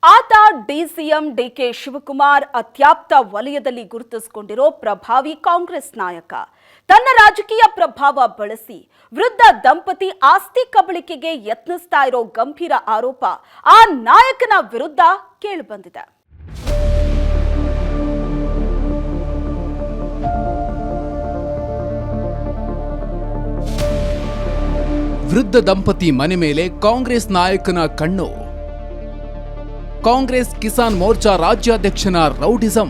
ಆತ DCM DK Shivakumar ಅತ್ಯಾಪ್ತ ವಲಯದಲ್ಲಿ ಗುರುತಿಸಿಕೊಂಡಿರೋ ಪ್ರಭಾವಿ ಕಾಂಗ್ರೆಸ್ ನಾಯಕ. ತನ್ನ ರಾಜಕೀಯ ಪ್ರಭಾವ ಬಳಸಿ ವೃದ್ಧ ದಂಪತಿ ಆಸ್ತಿ ಕಬಳಿಕೆಗೆ ಯತ್ನಿಸ್ತಾ ಇರೋ ಗಂಭೀರ ಆರೋಪ ಆ ನಾಯಕನ ವಿರುದ್ಧ ಕೇಳಿಬಂದಿದೆ. ವೃದ್ಧ ದಂಪತಿ ಮನೆ ಮೇಲೆ ಕಾಂಗ್ರೆಸ್ ನಾಯಕನ ಕಣ್ಣು. ಕಾಂಗ್ರೆಸ್ ಕಿಸಾನ್ ಮೋರ್ಚಾ ರಾಜ್ಯಾಧ್ಯಕ್ಷನ ರೌಡಿಸಂ.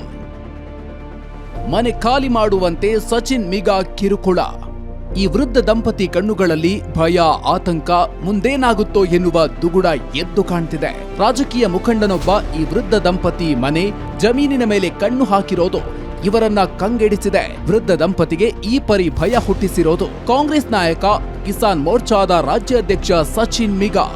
ಮನೆ ಖಾಲಿ ಮಾಡುವಂತೆ ಸಚಿನ್ ಮಿಗಾ ಕಿರುಕುಳ. ಈ ವೃದ್ಧ ದಂಪತಿ ಕಣ್ಣುಗಳಲ್ಲಿ ಭಯ, ಆತಂಕ, ಮುಂದೇನಾಗುತ್ತೋ ಎನ್ನುವ ದುಗುಡ ಎದ್ದು ಕಾಣ್ತಿದೆ. ರಾಜಕೀಯ ಮುಖಂಡನೊಬ್ಬ ಈ ವೃದ್ಧ ದಂಪತಿ ಮನೆ, ಜಮೀನಿನ ಮೇಲೆ ಕಣ್ಣು ಹಾಕಿರೋದು ಇವರನ್ನ ಕಂಗೆಡಿಸಿದೆ. ವೃದ್ಧ ದಂಪತಿಗೆ ಈ ಪರಿ ಭಯ ಹುಟ್ಟಿಸಿರೋದು ಕಾಂಗ್ರೆಸ್ ನಾಯಕ, ಕಿಸಾನ್ ಮೋರ್ಚಾದ ರಾಜ್ಯಾಧ್ಯಕ್ಷ ಸಚಿನ್ ಮಿಗಾ.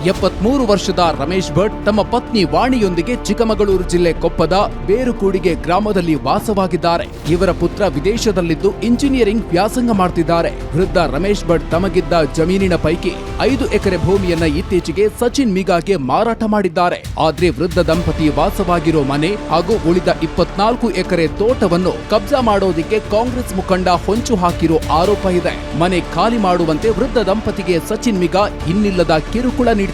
73 ವರ್ಷದ ರಮೇಶ್ ಭಟ್ ತಮ್ಮ ಪತ್ನಿ ವಾಣಿಯೊಂದಿಗೆ ಚಿಕ್ಕಮಗಳೂರು ಜಿಲ್ಲೆ ಕೊಪ್ಪದ ಬೇರುಕೂಡಿಗೆ ಗ್ರಾಮದಲ್ಲಿ ವಾಸವಾಗಿದ್ದಾರೆ. ಇವರ ಪುತ್ರ ವಿದೇಶದಲ್ಲಿದ್ದು ಇಂಜಿನಿಯರಿಂಗ್ ವ್ಯಾಸಂಗ ಮಾಡ್ತಿದ್ದಾರೆ. ವೃದ್ಧ ರಮೇಶ್ ಭಟ್ ತಮಗಿದ್ದ ಜಮೀನಿನ ಪೈಕಿ 5 ಎಕರೆ ಭೂಮಿಯನ್ನ ಇತ್ತೀಚೆಗೆ ಸಚಿನ್ ಮಿಗಾಗೆ ಮಾರಾಟ ಮಾಡಿದ್ದಾರೆ. ಆದ್ರೆ ವೃದ್ಧ ದಂಪತಿ ವಾಸವಾಗಿರೋ ಮನೆ ಹಾಗೂ ಉಳಿದ 24 ಎಕರೆ ತೋಟವನ್ನು ಕಬ್ಜಾ ಮಾಡೋದಿಕ್ಕೆ ಕಾಂಗ್ರೆಸ್ ಮುಖಂಡ ಹೊಂಚು ಹಾಕಿರೋ ಆರೋಪ ಇದೆ. ಮನೆ ಖಾಲಿ ಮಾಡುವಂತೆ ವೃದ್ಧ ದಂಪತಿಗೆ ಸಚಿನ್ ಮಿಗಾ ಇನ್ನಿಲ್ಲದ ಕಿರುಕುಳ ನೀಡುತ್ತಿದ್ದಾರಂತೆ.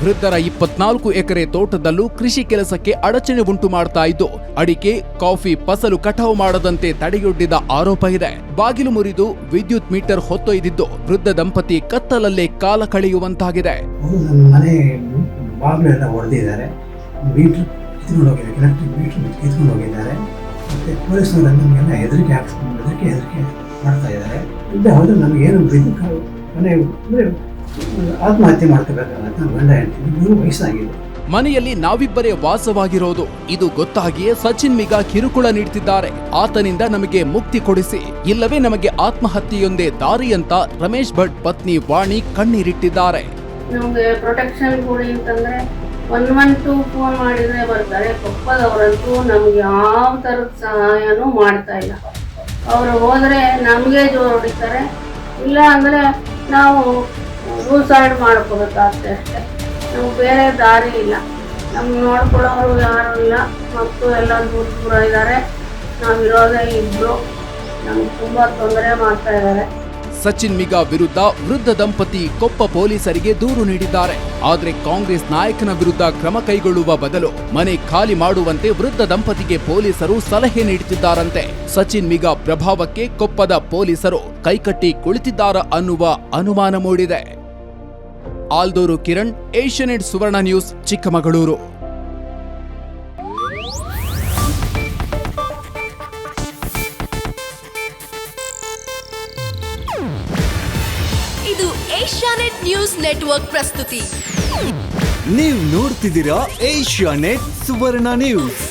ವೃದ್ಧರ 24 ಎಕರೆ ತೋಟದಲ್ಲೂ ಕೃಷಿ ಕೆಲಸಕ್ಕೆ ಅಡಚಣೆ ಉಂಟು ಮಾಡ್ತಾ ಇದ್ದು, ಅಡಿಕೆ, ಕಾಫಿ ಫಸಲು ಕಟಾವು ಮಾಡದಂತೆ ತಡೆಯೊಡ್ಡಿದ ಆರೋಪ ಇದೆ. ಬಾಗಿಲು ಮುರಿದು ವಿದ್ಯುತ್ ಮೀಟರ್ ಹೊತ್ತೊಯ್ದಿದ್ದು ವೃದ್ಧ ದಂಪತಿ ಕತ್ತಲಲ್ಲೇ ಕಾಲ ಕಳೆಯುವಂತಾಗಿದೆ. ಮನೆ ಬಾಗಿಲು ಎಲ್ಲ ಹೊಡೆದಿದ್ದಾರೆ, ಮೀಟರ್ ಕಿತ್ಕೊಂಡು ಹೋಗಿದ್ದಾರೆ, ಎಲೆಕ್ಟ್ರಿಕ್ ಮೀಟರ್ ಕಿತ್ಕೊಂಡು ಹೋಗಿದ್ದಾರೆ. ಮತ್ತೆ ಪೊಲೀಸರು ನಮಗೆಲ್ಲ ಹೆದರಿಕೆ ಮಾಡ್ತಾ ಇದ್ದಾರೆ. ಹೌದು, ನಮಗೇನು ಮನೆ ಆತ್ಮಹತ್ಯೆ ಮಾಡ್ಕೋಬೇಕಾಗತ್ತೆ. ಗಂಡ ಹೆಂಡತಿ ವಯಸ್ಸಾಗಿದೆ. ಮನೆಯಲ್ಲಿ ನಾವಿಬ್ಬರೇ ವಾಸವಾಗಿರೋದು ಇದು ಗೊತ್ತಾಗಿಯೇ ಸಚಿನ್ ಮಿಗಾ ಕಿರುಕುಳ ನೀಡುತ್ತಿದ್ದಾರೆ. ಆತನಿಂದ ನಮಗೆ ಮುಕ್ತಿ ಕೊಡಿಸಿ, ಇಲ್ಲವೇ ನಮಗೆ ಆತ್ಮಹತ್ಯೆಯೊಂದೇ ದಾರಿ ಅಂತ ರಮೇಶ್ ಭಟ್ ಪತ್ನಿ ವಾಣಿ ಕಣ್ಣೀರಿಟ್ಟಿದ್ದಾರೆ. ನಮಗೆ ಪ್ರೊಟೆಕ್ಷನ್ ಕೊಡಿ ಅಂತಂದ್ರೆ 112 ಫೋನ್ ಮಾಡಿದ್ರೆ ಬರ್ತಾರೆ. ಕೊಪ್ಪದವರಂತೂ ನಮ್ಗೆ ಯಾವ ತರದ ಸಹಾಯನೂ ಮಾಡ್ತಾ ಇಲ್ಲ. ಅವರು ಹೋದ್ರೆ ನಮಗೆ ಜೋರು ಹೊಡಿತಾರೆ, ಇಲ್ಲ ಅಂದ್ರೆ ನಾವು ಸೂಸೈಡ್ ಮಾಡ್ಕೋಬೇಕಾಗ್ತದೆ ಅಷ್ಟೇ. ನಮ್ಗೆ ಬೇರೆ ದಾರಿ ಇಲ್ಲ. ನಮ್ಗೆ ನೋಡ್ಕೊಳ್ಳೋರು ಯಾರು ಇಲ್ಲ. ಮಕ್ಕಳು ಎಲ್ಲ ದೂರ ಇದ್ದಾರೆ. ನಾವಿರೋದೇ ಇಬ್ರು. ನಮ್ಗೆ ತುಂಬಾ ತೊಂದರೆ ಮಾಡ್ತಾ ಇದ್ದಾರೆ. ಸಚಿನ್ ಮಿಗಾ ವಿರುದ್ಧ ವೃದ್ಧ ದಂಪತಿ ಕೊಪ್ಪ ಪೊಲೀಸರಿಗೆ ದೂರು ನೀಡಿದ್ದಾರೆ. ಆದ್ರೆ ಕಾಂಗ್ರೆಸ್ ನಾಯಕನ ವಿರುದ್ಧ ಕ್ರಮ ಕೈಗೊಳ್ಳುವ ಬದಲು ಮನೆ ಖಾಲಿ ಮಾಡುವಂತೆ ವೃದ್ಧ ದಂಪತಿಗೆ ಪೊಲೀಸರು ಸಲಹೆ ನೀಡುತ್ತಿದ್ದಾರಂತೆ. ಸಚಿನ್ ಮಿಗಾ ಪ್ರಭಾವಕ್ಕೆ ಕೊಪ್ಪದ ಪೊಲೀಸರು ಕೈಕಟ್ಟಿ ಕುಳಿತಿದ್ದಾರ ಅನ್ನುವ ಅನುಮಾನ ಮೂಡಿದೆ. ಆಲ್ದೂರು ಕಿರಣ್, ಏಷ್ಯಾನೆಟ್ ಸುವರ್ಣ ನ್ಯೂಸ್, ಚಿಕ್ಕಮಗಳೂರು. ಇದು ಏಷ್ಯಾನೆಟ್ ನ್ಯೂಸ್ ನೆಟ್ವರ್ಕ್ ಪ್ರಸ್ತುತಿ. ನೀವು ನೋಡ್ತಿದ್ದೀರಾ ಏಷ್ಯಾನೆಟ್ ಸುವರ್ಣ ನ್ಯೂಸ್.